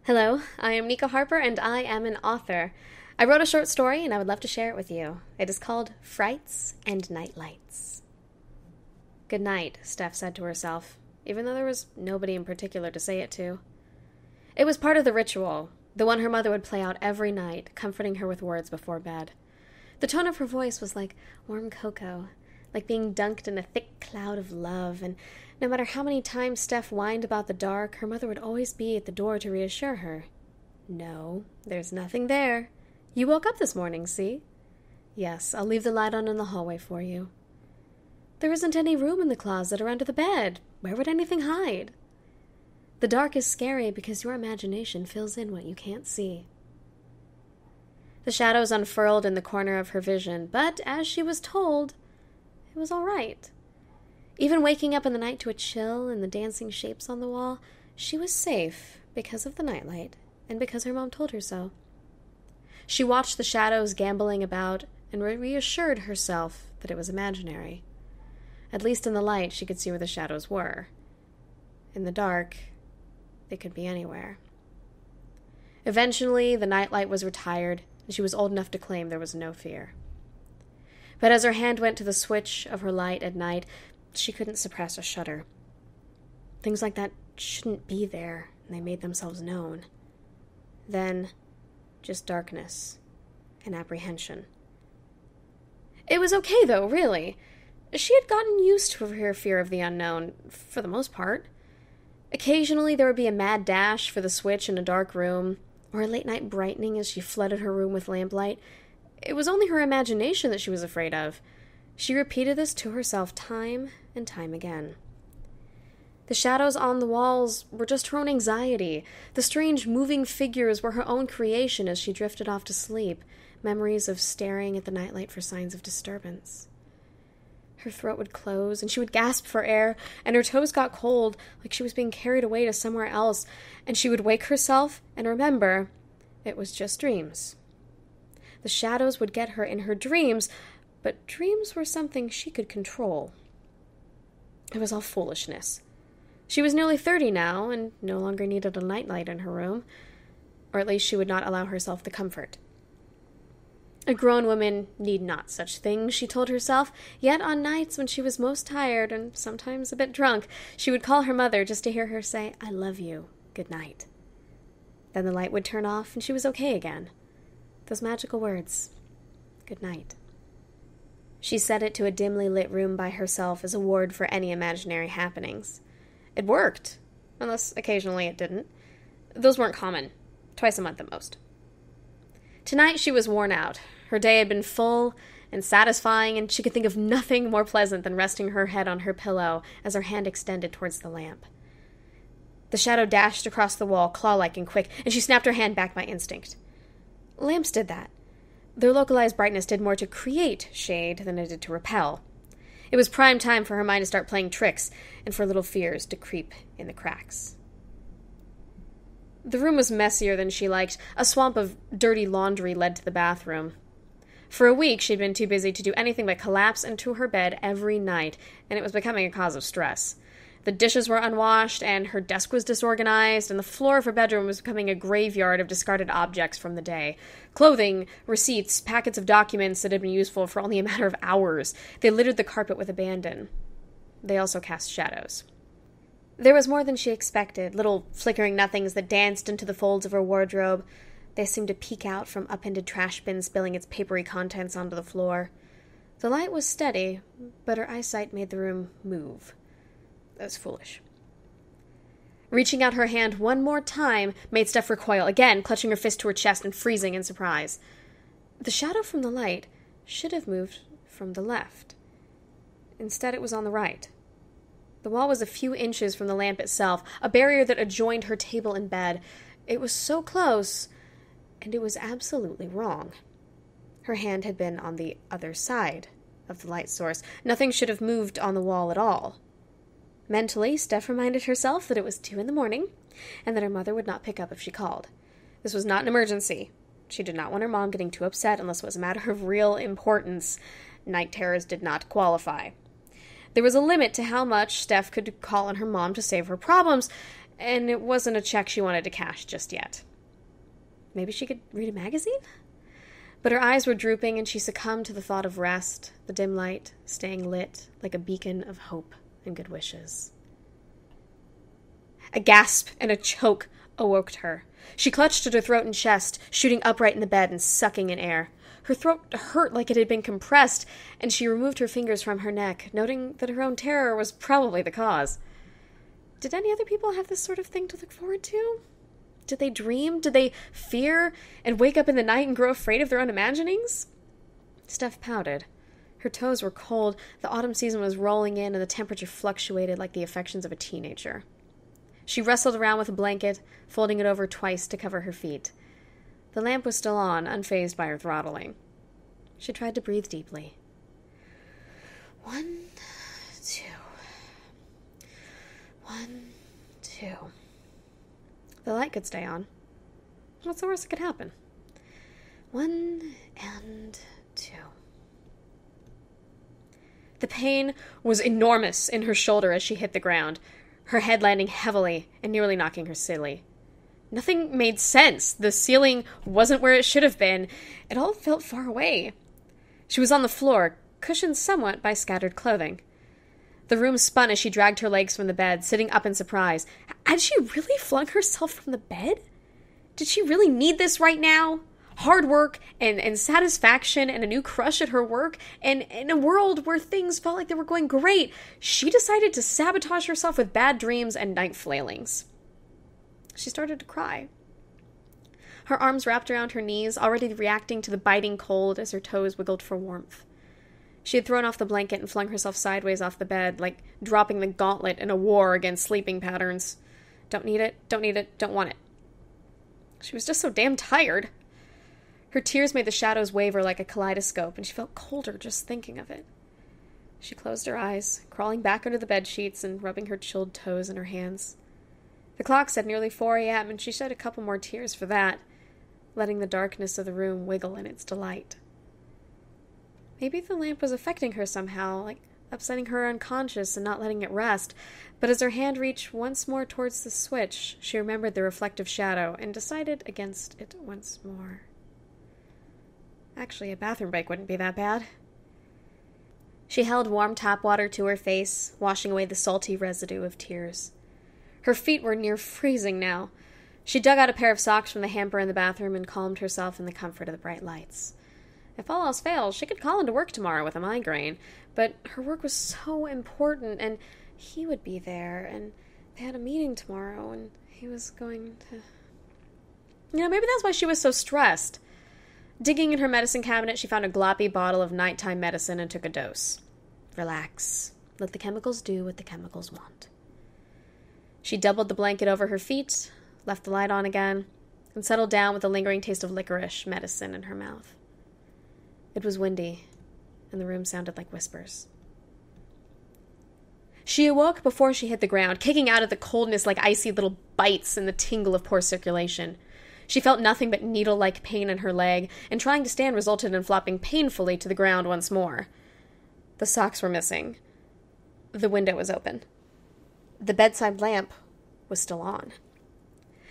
Hello, I am Nika Harper, and I am an author. I wrote a short story, and I would love to share it with you. It is called Frights Night Lights. Good night, Steph said to herself, even though there was nobody in particular to say it to. It was part of the ritual, the one her mother would play out every night, comforting her with words before bed. The tone of her voice was like warm cocoa, like being dunked in a thick cloud of love, and no matter how many times Steph whined about the dark, her mother would always be at the door to reassure her. No, there's nothing there. You woke up this morning, see? Yes, I'll leave the light on in the hallway for you. There isn't any room in the closet or under the bed. Where would anything hide? The dark is scary because your imagination fills in what you can't see. The shadows unfurled in the corner of her vision, but as she was told, it was all right. Even waking up in the night to a chill and the dancing shapes on the wall, she was safe because of the nightlight and because her mom told her so. She watched the shadows gamboling about and reassured herself that it was imaginary. At least in the light, she could see where the shadows were. In the dark, they could be anywhere. Eventually, the nightlight was retired, and she was old enough to claim there was no fear. But as her hand went to the switch of her light at night, she couldn't suppress a shudder. Things like that shouldn't be there, and they made themselves known. Then, just darkness and apprehension. It was okay, though, really. She had gotten used to her fear of the unknown, for the most part. Occasionally there would be a mad dash for the switch in a dark room, or a late-night brightening as she flooded her room with lamplight. It was only her imagination that she was afraid of. She repeated this to herself time and time again. The shadows on the walls were just her own anxiety. The strange moving figures were her own creation as she drifted off to sleep, memories of staring at the nightlight for signs of disturbance. Her throat would close, and she would gasp for air, and her toes got cold, like she was being carried away to somewhere else, and she would wake herself and remember it was just dreams. The shadows would get her in her dreams, but dreams were something she could control. It was all foolishness. She was nearly 30 now, and no longer needed a nightlight in her room, or at least she would not allow herself the comfort. A grown woman need not such things, she told herself, yet on nights when she was most tired and sometimes a bit drunk, she would call her mother just to hear her say, "I love you, good night." Then the light would turn off and she was okay again. Those magical words, good night. She said it to a dimly lit room by herself as a ward for any imaginary happenings. It worked, unless occasionally it didn't. Those weren't common, twice a month at most. Tonight she was worn out. Her day had been full and satisfying, and she could think of nothing more pleasant than resting her head on her pillow as her hand extended towards the lamp. The shadow dashed across the wall, claw-like and quick, and she snapped her hand back by instinct. Lamps did that. Their localized brightness did more to create shade than it did to repel. It was prime time for her mind to start playing tricks, and for little fears to creep in the cracks. The room was messier than she liked. A swamp of dirty laundry led to the bathroom. For a week, she'd been too busy to do anything but collapse into her bed every night, and it was becoming a cause of stress. The dishes were unwashed, and her desk was disorganized, and the floor of her bedroom was becoming a graveyard of discarded objects from the day. Clothing, receipts, packets of documents that had been useful for only a matter of hours. They littered the carpet with abandon. They also cast shadows. There was more than she expected, little flickering nothings that danced into the folds of her wardrobe. They seemed to peek out from upended trash bins, spilling its papery contents onto the floor. The light was steady, but her eyesight made the room move. That was foolish. Reaching out her hand one more time made Steph recoil, again clutching her fist to her chest and freezing in surprise. The shadow from the light should have moved from the left. Instead, it was on the right. The wall was a few inches from the lamp itself, a barrier that adjoined her table and bed. It was so close, and it was absolutely wrong. Her hand had been on the other side of the light source. Nothing should have moved on the wall at all. Mentally, Steph reminded herself that it was 2 a.m, and that her mother would not pick up if she called. This was not an emergency. She did not want her mom getting too upset unless it was a matter of real importance. Night terrors did not qualify. There was a limit to how much Steph could call on her mom to save her problems, and it wasn't a check she wanted to cash just yet. Maybe she could read a magazine? But her eyes were drooping, and she succumbed to the thought of rest, the dim light staying lit like a beacon of hope and good wishes. A gasp and a choke awoke her. She clutched at her throat and chest, shooting upright in the bed and sucking in air. Her throat hurt like it had been compressed, and she removed her fingers from her neck, noting that her own terror was probably the cause. Did any other people have this sort of thing to look forward to? Did they dream? Did they fear and wake up in the night and grow afraid of their own imaginings? Steph pouted. Her toes were cold, the autumn season was rolling in, and the temperature fluctuated like the affections of a teenager. She wrestled around with a blanket, folding it over twice to cover her feet. The lamp was still on, unfazed by her throttling. She tried to breathe deeply. 1, 2. 1, 2. The light could stay on. What's the worst that could happen? 1 and 2. The pain was enormous in her shoulder as she hit the ground, her head landing heavily and nearly knocking her silly. Nothing made sense. The ceiling wasn't where it should have been. It all felt far away. She was on the floor, cushioned somewhat by scattered clothing. The room spun as she dragged her legs from the bed, sitting up in surprise. Had she really flung herself from the bed? Did she really need this right now? Hard work and satisfaction and a new crush at her work, and in a world where things felt like they were going great, she decided to sabotage herself with bad dreams and night flailings. She started to cry. Her arms wrapped around her knees, already reacting to the biting cold as her toes wiggled for warmth. She had thrown off the blanket and flung herself sideways off the bed, like dropping the gauntlet in a war against sleeping patterns. Don't need it, don't need it, don't want it. She was just so damn tired. Her tears made the shadows waver like a kaleidoscope, and she felt colder just thinking of it. She closed her eyes, crawling back under the bed sheets and rubbing her chilled toes in her hands. The clock said nearly 4 a.m., and she shed a couple more tears for that, letting the darkness of the room wiggle in its delight. Maybe the lamp was affecting her somehow, like upsetting her unconscious and not letting it rest, but as her hand reached once more towards the switch, she remembered the reflective shadow and decided against it once more. Actually, a bathroom break wouldn't be that bad. She held warm tap water to her face, washing away the salty residue of tears. Her feet were near freezing now. She dug out a pair of socks from the hamper in the bathroom and calmed herself in the comfort of the bright lights. If all else failed, she could call into work tomorrow with a migraine, but her work was so important, and he would be there, and they had a meeting tomorrow, and he was going to... maybe that's why she was so stressed. Digging in her medicine cabinet, she found a gloppy bottle of nighttime medicine and took a dose. Relax. Let the chemicals do what the chemicals want. She doubled the blanket over her feet, left the light on again, and settled down with the lingering taste of licorice medicine in her mouth. It was windy, and the room sounded like whispers. She awoke before she hit the ground, kicking out of the coldness like icy little bites and the tingle of poor circulation. She felt nothing but needle-like pain in her leg, and trying to stand resulted in flopping painfully to the ground once more. The socks were missing. The window was open. The bedside lamp was still on.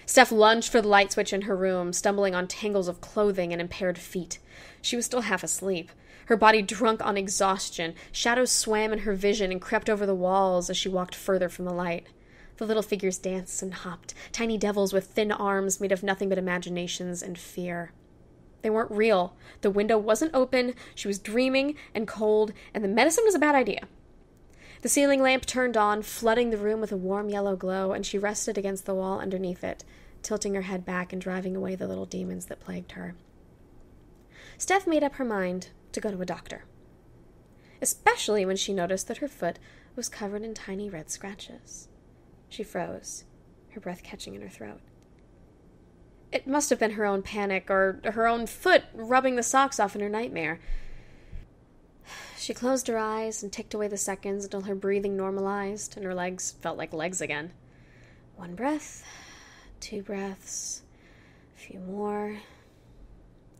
Steph lunged for the light switch in her room, stumbling on tangles of clothing and impaired feet. She was still half asleep, her body drunk on exhaustion. Shadows swam in her vision and crept over the walls as she walked further from the light. The little figures danced and hopped, tiny devils with thin arms made of nothing but imaginations and fear. They weren't real. The window wasn't open, she was dreaming and cold, and the medicine was a bad idea. The ceiling lamp turned on, flooding the room with a warm yellow glow, and she rested against the wall underneath it, tilting her head back and driving away the little demons that plagued her. Steph made up her mind to go to a doctor, especially when she noticed that her foot was covered in tiny red scratches. She froze, her breath catching in her throat. It must have been her own panic, or her own foot rubbing the socks off in her nightmare. She closed her eyes and ticked away the seconds until her breathing normalized and her legs felt like legs again. 1 breath, 2 breaths, a few more.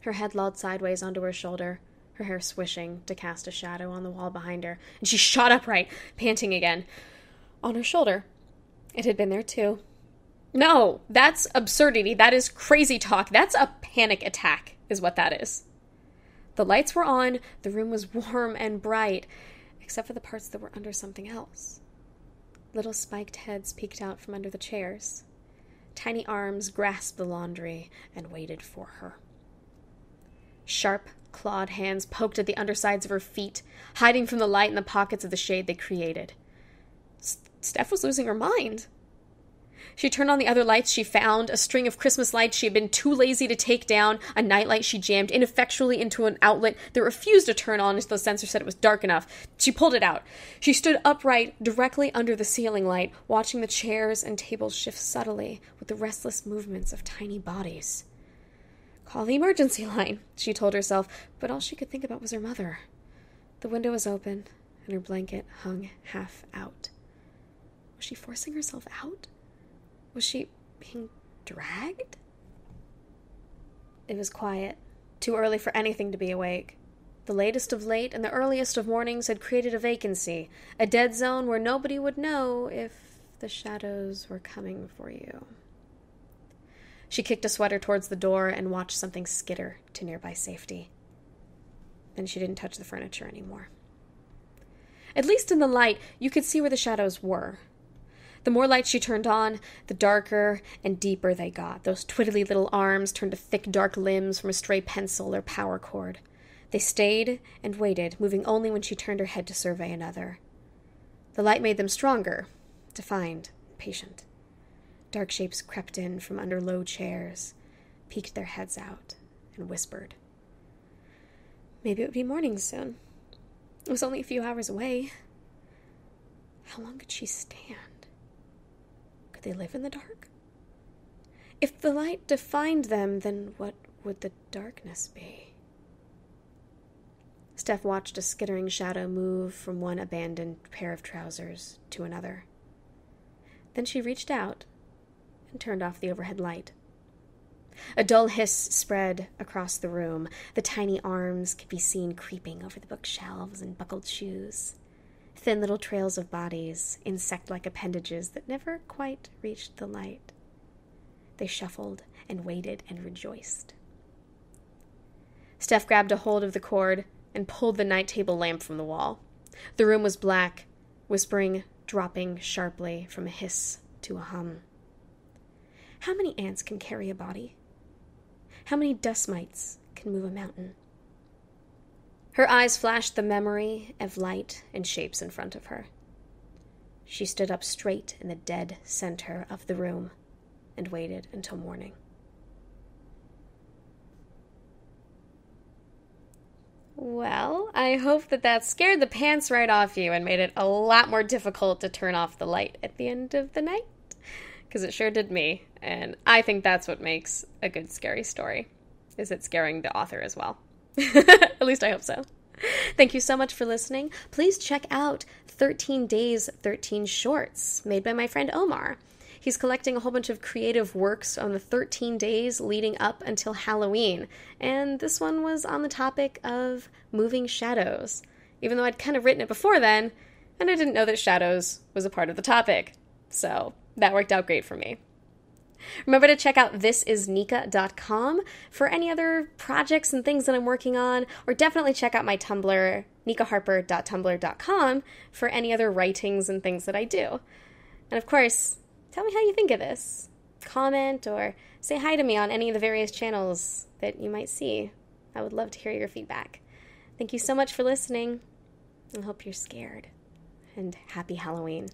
Her head lolled sideways onto her shoulder, her hair swishing to cast a shadow on the wall behind her, and she shot upright, panting again. On her shoulder. It had been there too, No, that's absurdity. That is crazy talk. That's a panic attack, is what that is. The lights were on, the room was warm and bright, except for the parts that were under something else. Little spiked heads peeked out from under the chairs. Tiny arms grasped the laundry and waited for her. Sharp, clawed hands poked at the undersides of her feet, hiding from the light in the pockets of the shade they created. Steph was losing her mind. She turned on the other lights she found, a string of Christmas lights she had been too lazy to take down, a nightlight she jammed ineffectually into an outlet that refused to turn on until the sensor said it was dark enough. She pulled it out. She stood upright, directly under the ceiling light, watching the chairs and tables shift subtly with the restless movements of tiny bodies. Call the emergency line, she told herself, but all she could think about was her mother. The window was open, and her blanket hung half out. Was she forcing herself out? Was she being dragged? It was quiet, too early for anything to be awake. The latest of late and the earliest of mornings had created a vacancy, a dead zone where nobody would know if the shadows were coming for you. She kicked a sweater towards the door and watched something skitter to nearby safety. Then she didn't touch the furniture anymore. At least in the light, you could see where the shadows were. The more light she turned on, the darker and deeper they got. Those twiddly little arms turned to thick, dark limbs from a stray pencil or power cord. They stayed and waited, moving only when she turned her head to survey another. The light made them stronger, defined, patient. Dark shapes crept in from under low chairs, peeked their heads out, and whispered. Maybe it would be morning soon. It was only a few hours away. How long could she stand? Could they live in the dark? If the light defined them, then what would the darkness be? Steph watched a skittering shadow move from one abandoned pair of trousers to another. Then she reached out and turned off the overhead light. A dull hiss spread across the room. The tiny arms could be seen creeping over the bookshelves and buckled shoes. Thin little trails of bodies, insect-like appendages that never quite reached the light. They shuffled and waited and rejoiced. Steph grabbed a hold of the cord and pulled the night table lamp from the wall. The room was black, whispering, dropping sharply from a hiss to a hum. How many ants can carry a body? How many dust mites can move a mountain? Her eyes flashed the memory of light and shapes in front of her. She stood up straight in the dead center of the room and waited until morning. Well, I hope that scared the pants right off you and made it a lot more difficult to turn off the light at the end of the night. Because it sure did me, and I think that's what makes a good scary story, is it scaring the author as well. At least I hope so. Thank you so much for listening. Please check out 13 Days, 13 Shorts, made by my friend Omar. He's collecting a whole bunch of creative works on the 13 days leading up until Halloween, and this one was on the topic of moving shadows, even though I'd kind of written it before then, and I didn't know that shadows was a part of the topic. So that worked out great for me. Remember to check out thisisnika.com for any other projects and things that I'm working on, or definitely check out my Tumblr, nikaharper.tumblr.com, for any other writings and things that I do. And of course, tell me how you think of this. Comment or say hi to me on any of the various channels that you might see. I would love to hear your feedback. Thank you so much for listening. I hope you're scared. And happy Halloween.